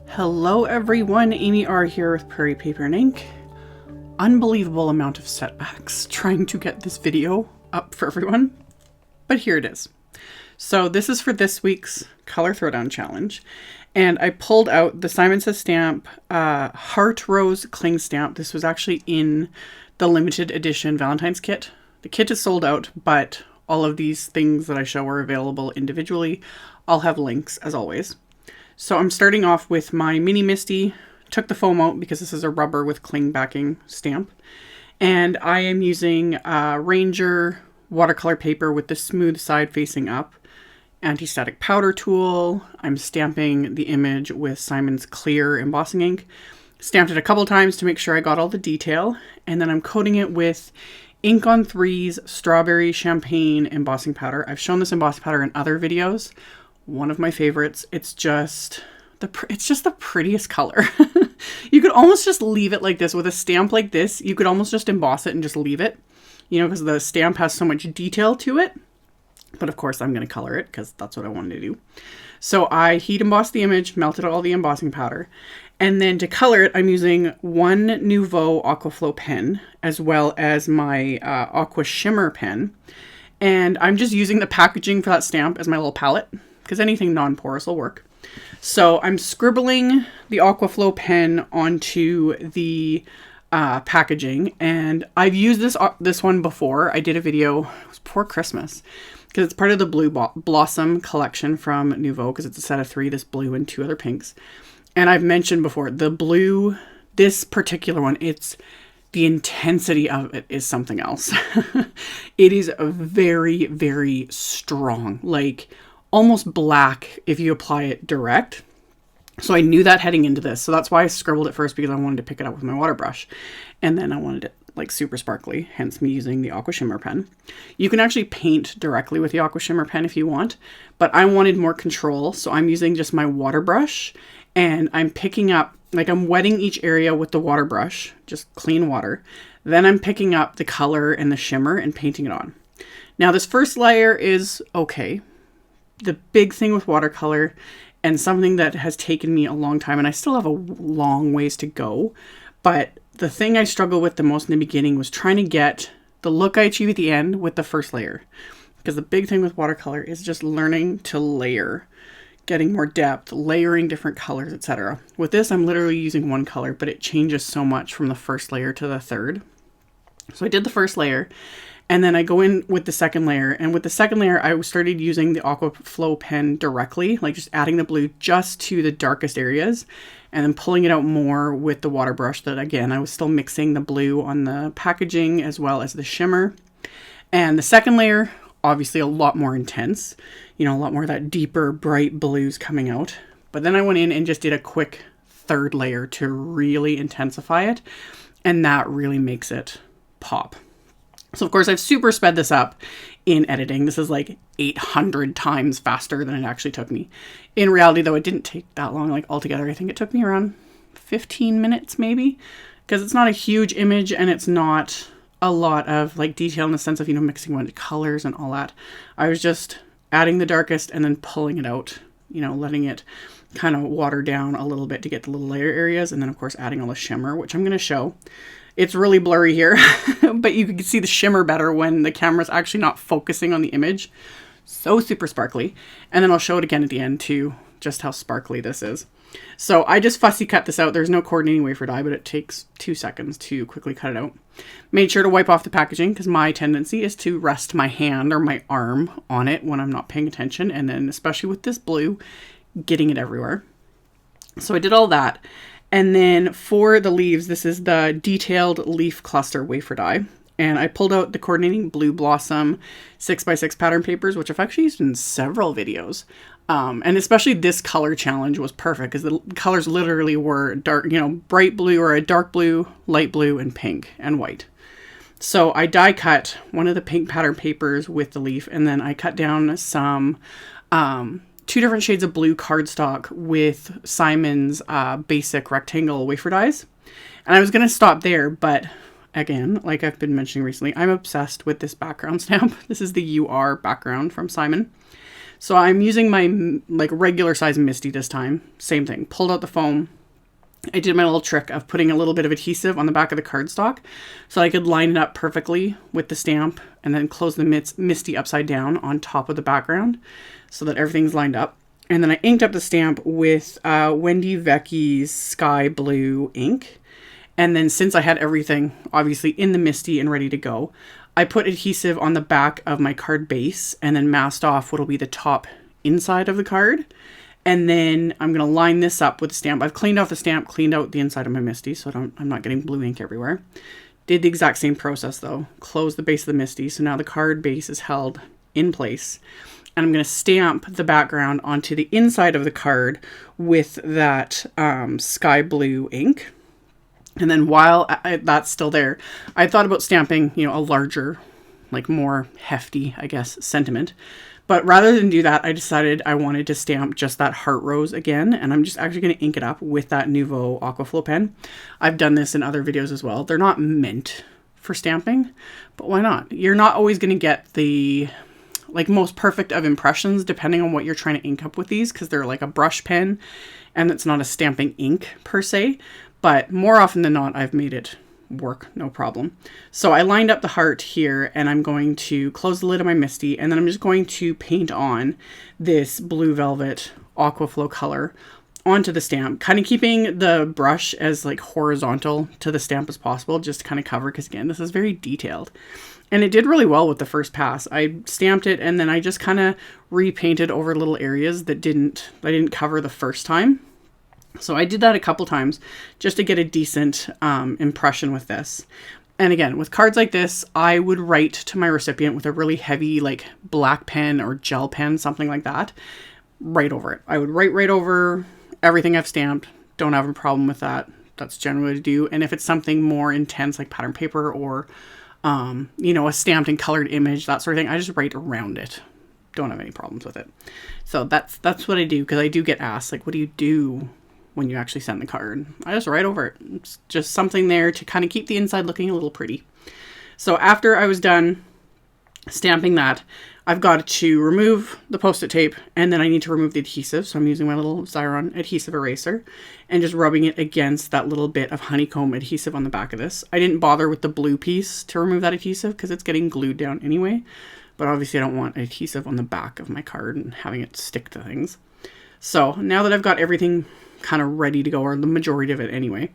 Hello everyone, AmyR here with Prairie Paper and Ink. Unbelievable amount of setbacks trying to get this video up for everyone, but here it is. So this is for this week's Color Throwdown Challenge, and I pulled out the Simon Says stamp, Heart Rose Cling stamp. This was actually in the limited edition Valentine's kit. The kit is sold out, but all of these things that I show are available individually. I'll have links as always. So I'm starting off with my mini MISTI, took the foam out because this is a rubber with cling backing stamp. And I am using Ranger watercolor paper with the smooth side facing up, anti-static powder tool. I'm stamping the image with Simon's clear embossing ink. Stamped it a couple times to make sure I got all the detail. And then I'm coating it with Ink on 3's Strawberry Champagne embossing powder. I've shown this embossing powder in other videos. One of my favorites. It's just the prettiest color. You could almost just leave it like this with a stamp like this. You could almost just emboss it and just leave it, you know, because the stamp has so much detail to it. But of course I'm going to color it because that's what I wanted to do. So I heat embossed the image, melted all the embossing powder, and then to color it, I'm using one Nuvo Aqua pen as well as my Aqua Shimmer pen. And I'm just using the packaging for that stamp as my little palette, because anything non-porous will work. So I'm scribbling the Aqua pen onto the packaging, and I've used this one before. I did a video, it was before Christmas, because it's part of the Blue Blossom collection from Nuvo, because it's a set of 3, this blue and 2 other pinks. And I've mentioned before, the blue, this particular one, the intensity of it is something else. It is very, very strong, like almost black if you apply it direct. So I knew that heading into this. So that's why I scribbled it first, because I wanted to pick it up with my water brush. And then I wanted it like super sparkly, hence me using the Aqua Shimmer pen. You can actually paint directly with the Aqua Shimmer pen if you want, but I wanted more control. So I'm using just my water brush, and I'm picking up, like I'm wetting each area with the water brush, just clean water. Then I'm picking up the color and the shimmer and painting it on. Now this first layer is okay. The big thing with watercolor, and something that has taken me a long time, and I still have a long ways to go, but the thing I struggled with the most in the beginning was trying to get the look I achieve at the end with the first layer. Because the big thing with watercolor is just learning to layer, getting more depth, layering different colors, etc. With this, I'm literally using one color, but it changes so much from the first layer to the third. So I did the first layer, and then I go in with the second layer. And with the second layer, I started using the Aqua pen directly, like just adding the blue just to the darkest areas, and then pulling it out more with the water brush. That again, I was still mixing the blue on the packaging as well as the shimmer. And the second layer, obviously a lot more intense, you know, a lot more of that deeper, bright blues coming out. But then I went in and just did a quick third layer to really intensify it. And that really makes it pop. So of course I've super sped this up in editing. This is like 800 times faster than it actually took me. In reality though, it didn't take that long, like altogether. I think it took me around 15 minutes maybe, because it's not a huge image and it's not a lot of like detail in the sense of, you know, mixing a bunch of colors and all that. I was just adding the darkest and then pulling it out, you know, letting it kind of water down a little bit to get the little layer areas. And then of course adding all the shimmer, which I'm going to show. It's really blurry here, but you can see the shimmer better when the camera's actually not focusing on the image. So super sparkly. And then I'll show it again at the end too, just how sparkly this is. So I just fussy cut this out. There's no coordinating wafer die, but it takes 2 seconds to quickly cut it out. Made sure to wipe off the packaging because my tendency is to rest my hand or my arm on it when I'm not paying attention. And then especially with this blue, getting it everywhere. So I did all that. And then for the leaves, this is the detailed leaf cluster wafer die. And I pulled out the coordinating Blue Blossom 6x6 pattern papers, which I've actually used in several videos. And especially this color challenge was perfect because the colors literally were dark, you know, bright blue or a dark blue, light blue, and pink and white. So I die cut one of the pink pattern papers with the leaf, and then I cut down some 2 different shades of blue cardstock with Simon's basic rectangle wafer dies. And I was going to stop there, but again, like I've been mentioning recently, I'm obsessed with this background stamp. This is the UR background from Simon. So I'm using my like regular size MISTI this time. Same thing. Pulled out the foam. I did my little trick of putting a little bit of adhesive on the back of the cardstock so I could line it up perfectly with the stamp and then close the MISTI upside down on top of the background so that everything's lined up. And then I inked up the stamp with Wendy Vecchi's Sky Blue ink. And then since I had everything obviously in the MISTI and ready to go, I put adhesive on the back of my card base and then masked off what'll be the top inside of the card. And then I'm going to line this up with the stamp. I've cleaned off the stamp, cleaned out the inside of my MISTI, so I'm not getting blue ink everywhere. Did the exact same process though. Closed the base of the MISTI, so now the card base is held in place. And I'm going to stamp the background onto the inside of the card with that sky blue ink. And then while that's still there, I thought about stamping, you know, a larger, like more hefty, I guess, sentiment. But rather than do that, I decided I wanted to stamp just that heart rose again. And I'm just actually going to ink it up with that Nuvo Aqua pen. I've done this in other videos as well. They're not meant for stamping, but why not? You're not always going to get the like most perfect of impressions depending on what you're trying to ink up with these, because they're like a brush pen and it's not a stamping ink per se. But more often than not, I've made it work, no problem. So I lined up the heart here and I'm going to close the lid of my MISTI and then I'm just going to paint on this blue velvet Aquaflow color onto the stamp, kind of keeping the brush as like horizontal to the stamp as possible, just to kind of cover, because again, this is very detailed. And it did really well with the first pass. I stamped it and then I just kind of repainted over little areas that I didn't cover the first time. So I did that a couple times just to get a decent impression with this. And again, with cards like this, I would write to my recipient with a really heavy like black pen or gel pen, something like that, right over it. I would write right over everything I've stamped. Don't have a problem with that. That's generally what I do. And if it's something more intense like pattern paper or, you know, a stamped and colored image, that sort of thing, I just write around it. Don't have any problems with it. So that's what I do, because I do get asked, like, what do you do when you actually send the card? I just write over it. It's just something there to kind of keep the inside looking a little pretty. So after I was done stamping that, I've got to remove the post-it tape and then I need to remove the adhesive. So I'm using my little Xyron adhesive eraser and just rubbing it against that little bit of honeycomb adhesive on the back of this. I didn't bother with the blue piece to remove that adhesive because it's getting glued down anyway. But obviously I don't want adhesive on the back of my card and having it stick to things. So now that I've got everything kind of ready to go, or the majority of it anyway,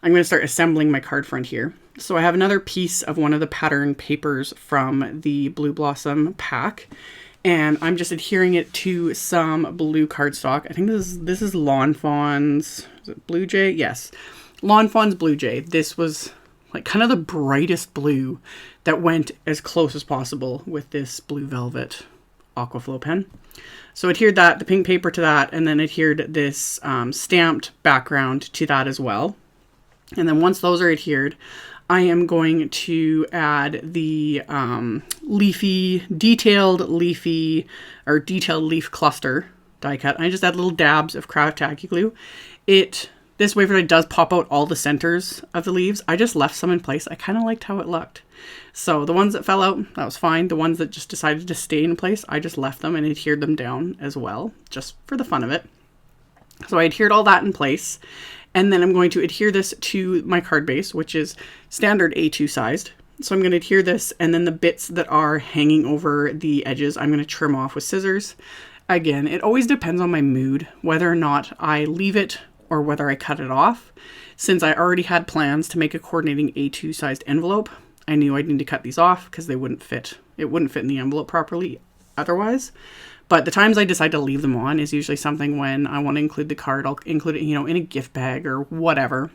I'm going to start assembling my card front here. So I have another piece of one of the pattern papers from the Blue Blossom pack, and I'm just adhering it to some blue cardstock. I think this is Lawn Fawn's, is it Blue Jay? Yes, Lawn Fawn's Blue Jay. This was like kind of the brightest blue that went as close as possible with this blue velvet Aquaflow pen. So adhered the pink paper to that, and then adhered this stamped background to that as well. And then once those are adhered, I am going to add the detailed leaf cluster die cut. I just add little dabs of craft tacky glue. This wafer die does pop out all the centers of the leaves. I just left some in place. I kind of liked how it looked. So the ones that fell out, that was fine. The ones that just decided to stay in place, I just left them and adhered them down as well, just for the fun of it. So I adhered all that in place. And then I'm going to adhere this to my card base, which is standard A2 sized. So I'm going to adhere this, and then the bits that are hanging over the edges, I'm going to trim off with scissors. Again, it always depends on my mood, whether or not I leave it or whether I cut it off. Since I already had plans to make a coordinating A2 sized envelope, I knew I'd need to cut these off because they wouldn't fit. It wouldn't fit in the envelope properly otherwise. But the times I decide to leave them on is usually something when I want to include the card. I'll include it, in a gift bag or whatever,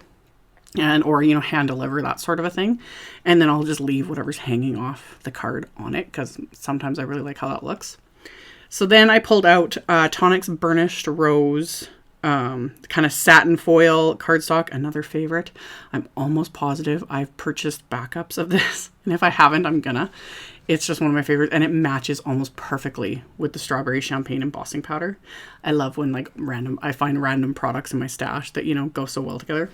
or hand deliver, that sort of a thing. And then I'll just leave whatever's hanging off the card on it, because sometimes I really like how that looks. So then I pulled out Tonic's Burnished Rose kind of satin foil cardstock, another favorite. I'm almost positive I've purchased backups of this, and if I haven't, I'm gonna. It's just one of my favorites, and it matches almost perfectly with the Strawberry Champagne embossing powder. I love when I find random products in my stash that go so well together.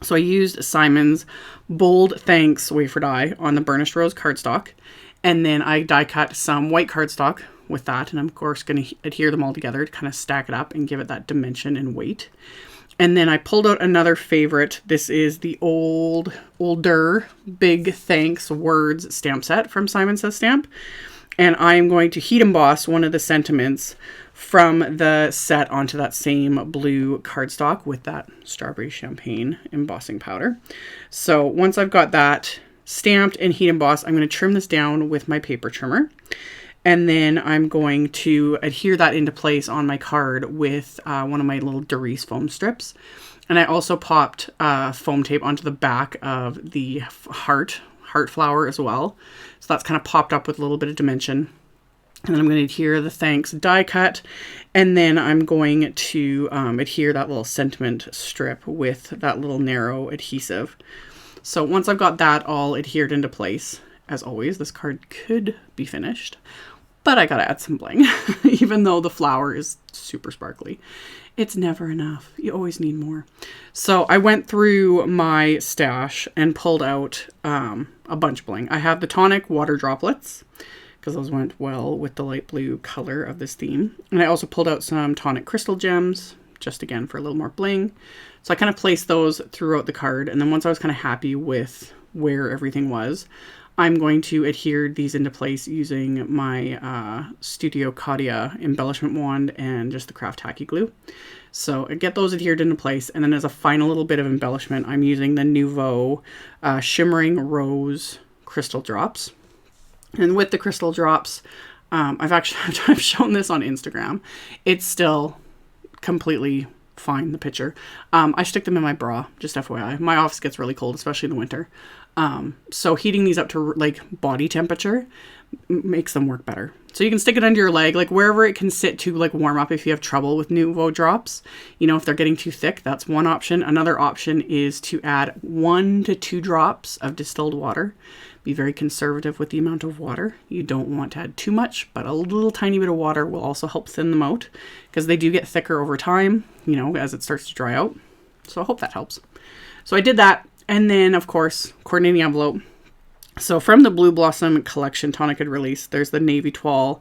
So I used Simon's Bold Thanks wafer die on the Burnished Rose cardstock, and then I die cut some white cardstock with that. And I'm of course going to adhere them all together to kind of stack it up and give it that dimension and weight. And then I pulled out another favorite. This is the older Big Thanks Words stamp set from Simon Says Stamp. And I am going to heat emboss one of the sentiments from the set onto that same blue cardstock with that strawberry champagne embossing powder. So once I've got that stamped and heat embossed, I'm going to trim this down with my paper trimmer. And then I'm going to adhere that into place on my card with one of my little Doris foam strips. And I also popped foam tape onto the back of the heart flower as well. So that's kind of popped up with a little bit of dimension. And then I'm going to adhere the thanks die cut. And then I'm going to adhere that little sentiment strip with that little narrow adhesive. So once I've got that all adhered into place, as always, this card could be finished. But I gotta add some bling, even though the flower is super sparkly. It's never enough. You always need more. So I went through my stash and pulled out a bunch of bling. I have the Tonic water droplets, because those went well with the light blue color of this theme. And I also pulled out some Tonic crystal gems, just again for a little more bling. So I kind of placed those throughout the card. And then once I was kind of happy with where everything was, I'm going to adhere these into place using my Studio Katia embellishment wand and just the craft tacky glue. So I get those adhered into place, and then as a final little bit of embellishment, I'm using the Nuvo Shimmering Rose crystal drops. And with the crystal drops, I've shown this on Instagram. It's still completely fine, the picture. I stick them in my bra, just FYI. My office gets really cold, especially in the winter. So heating these up to like body temperature makes them work better. So you can stick it under your leg, like wherever it can sit to like warm up if you have trouble with Nuvo drops. You know, if they're getting too thick, that's one option. Another option is to add 1 to 2 drops of distilled water. Be very conservative with the amount of water. You don't want to add too much, but a little tiny bit of water will also help thin them out because they do get thicker over time, you know, as it starts to dry out. So I hope that helps. So I did that. And then, of course, coordinating the envelope. So from the Blue Blossom collection Tonic had released, there's the Navy Toile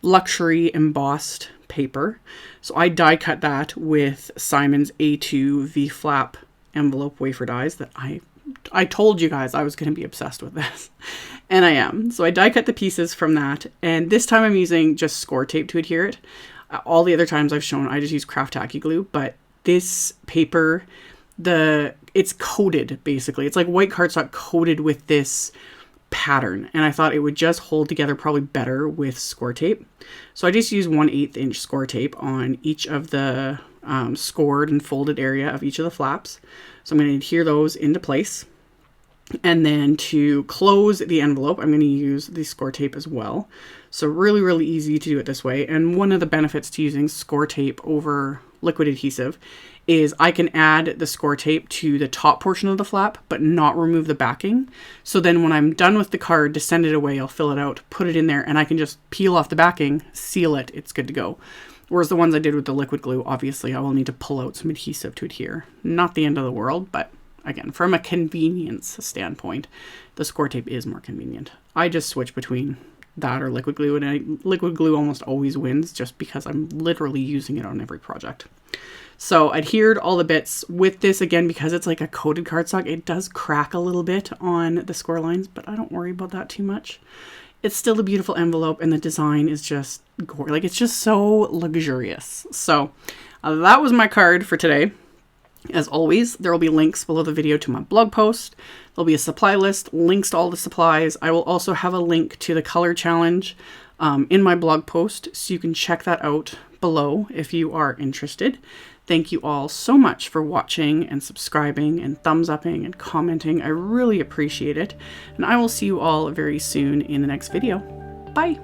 luxury embossed paper. So I die cut that with Simon's A2 V-flap envelope wafer dies that I told you guys I was going to be obsessed with this. And I am. So I die cut the pieces from that. And this time I'm using just score tape to adhere it. All the other times I've shown, I just use craft tacky glue. But this paper, it's coated basically. It's like white cardstock coated with this pattern. And I thought it would just hold together probably better with score tape. So I just use 1/8 inch score tape on each of the scored and folded area of each of the flaps. So I'm going to adhere those into place. And then to close the envelope, I'm going to use the score tape as well. So really, really easy to do it this way. And one of the benefits to using score tape over liquid adhesive is I can add the score tape to the top portion of the flap, but not remove the backing. So then when I'm done with the card, to send it away, I'll fill it out, put it in there, and I can just peel off the backing, seal it, it's good to go. Whereas the ones I did with the liquid glue, obviously I will need to pull out some adhesive to adhere. Not the end of the world, but again, from a convenience standpoint, the score tape is more convenient. I just switch between that or liquid glue, and liquid glue almost always wins just because I'm literally using it on every project. So adhered all the bits with this, again, because it's like a coated cardstock, it does crack a little bit on the score lines, but I don't worry about that too much. It's still a beautiful envelope, and the design is just gorgeous. Like, it's just so luxurious. So that was my card for today. As always, there will be links below the video to my blog post. There'll be a supply list, links to all the supplies. I will also have a link to the color challenge in my blog post, so you can check that out below if you are interested. Thank you all so much for watching and subscribing and thumbs upping and commenting. I really appreciate it. And I will see you all very soon in the next video. Bye.